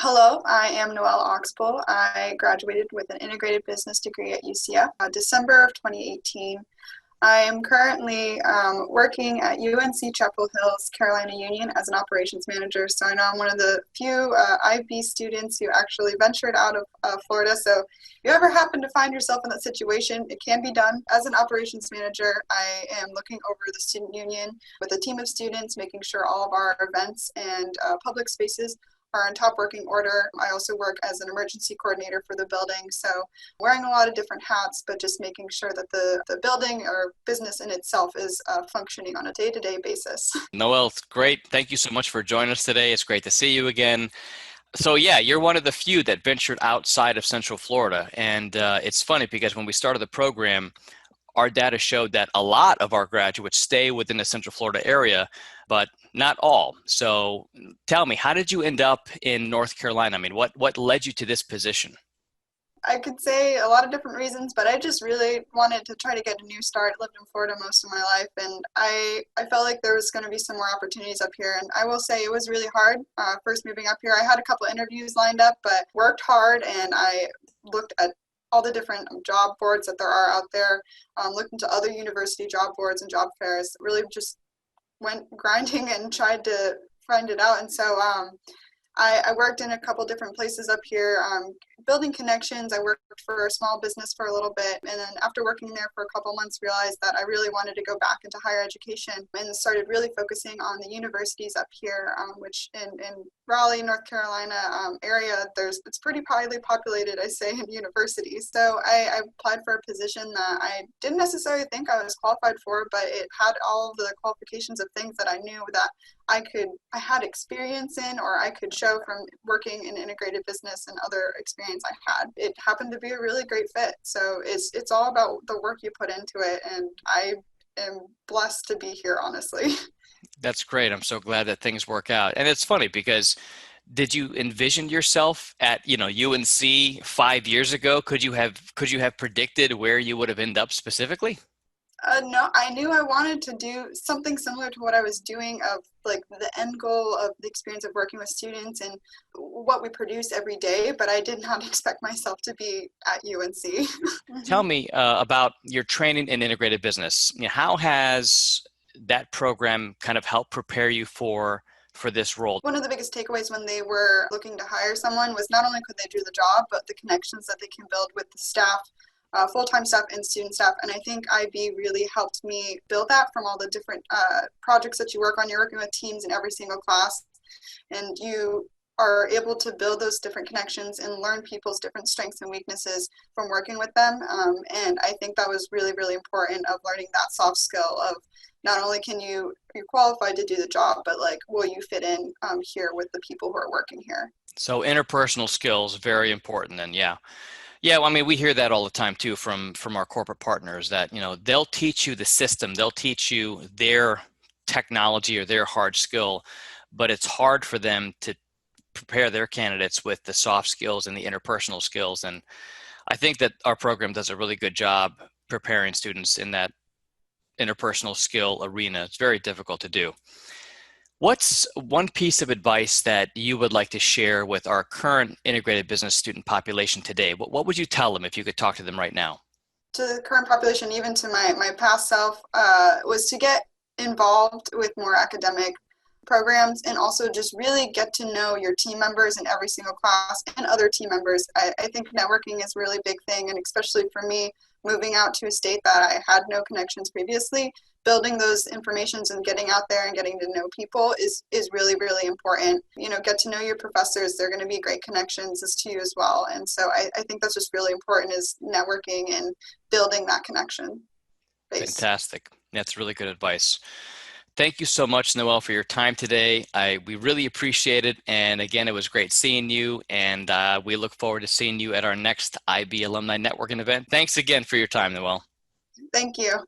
Hello, I am Noelle Oxboel. I graduated with an integrated business degree at UCF, December of 2018. I am currently working at UNC Chapel Hill's Carolina Union as an operations manager. So I know I'm one of the few IB students who actually ventured out of Florida. So if you ever happen to find yourself in that situation, it can be done. As an operations manager, I am looking over the student union with a team of students, making sure all of our events and public spaces are in top working order. I also work as an emergency coordinator for the building, so wearing a lot of different hats, but just making sure that the building or business in itself is functioning on a day-to-day basis. Noelle, it's great. Thank you so much for joining us today. It's great to see you again. So yeah, you're one of the few that ventured outside of Central Florida. And it's funny because when we started the program, our data showed that a lot of our graduates stay within the Central Florida area, but not all. So tell me, how did you end up in North Carolina? I mean, what led you to this position? I could say a lot of different reasons, but I just really wanted to try to get a new start. I lived in Florida most of my life, and I felt like there was going to be some more opportunities up here. And I will say it was really hard first moving up here. I had a couple interviews lined up, but worked hard, and I looked at all the different job boards that there are out there, looked into other university job boards and job fairs, really just went grinding and tried to find it out. And so I worked in a couple different places up here, building connections. I worked for a small business for a little bit, and then after working there for a couple months, realized that I really wanted to go back into higher education and started really focusing on the universities up here, which in Raleigh, North Carolina area, it's pretty highly populated, I say, in universities. So I applied for a position that I didn't necessarily think I was qualified for, but it had all of the qualifications of things that I knew that I had experience in, or I could show from working in integrated business and other experience I had. It happened to be a really great fit. So it's all about the work you put into it, and I am blessed to be here, honestly. That's great. I'm so glad that things work out. And it's funny because did you envision yourself at, UNC 5 years ago? Could you have predicted where you would have ended up specifically? No, I knew I wanted to do something similar to what I was doing, of like the end goal of the experience of working with students and what we produce every day, but I did not expect myself to be at UNC. Tell me about your training in integrated business. How has that program kind of helped prepare you for this role? One of the biggest takeaways when they were looking to hire someone was not only could they do the job, but the connections that they can build with the staff, full-time staff and student staff. And I think IB really helped me build that from all the different projects that you work on. You're working with teams in every single class, and you are able to build those different connections and learn people's different strengths and weaknesses from working with them. And I think that was really, really important, of learning that soft skill of not only you're qualified to do the job, but like, will you fit in here with the people who are working here? So interpersonal skills, very important then, yeah. Yeah, well, I mean, we hear that all the time too from our corporate partners that, they'll teach you the system, they'll teach you their technology or their hard skill, but it's hard for them to prepare their candidates with the soft skills and the interpersonal skills. And I think that our program does a really good job preparing students in that interpersonal skill arena. It's very difficult to do. What's one piece of advice that you would like to share with our current integrated business student population today? What would you tell them if you could talk to them right now? To the current population, even to my past self, was to get involved with more academic programs, and also just really get to know your team members in every single class and other team members. I think networking is a really big thing, and especially for me, moving out to a state that I had no connections previously, building those informations and getting out there and getting to know people is really, really important. Get to know your professors. They're going to be great connections as to you as well. And so I think that's just really important, is networking and building that connection base. Fantastic. That's really good advice. Thank you so much, Noelle, for your time today. We really appreciate it. And again, it was great seeing you. And we look forward to seeing you at our next IB Alumni Networking event. Thanks again for your time, Noelle. Thank you.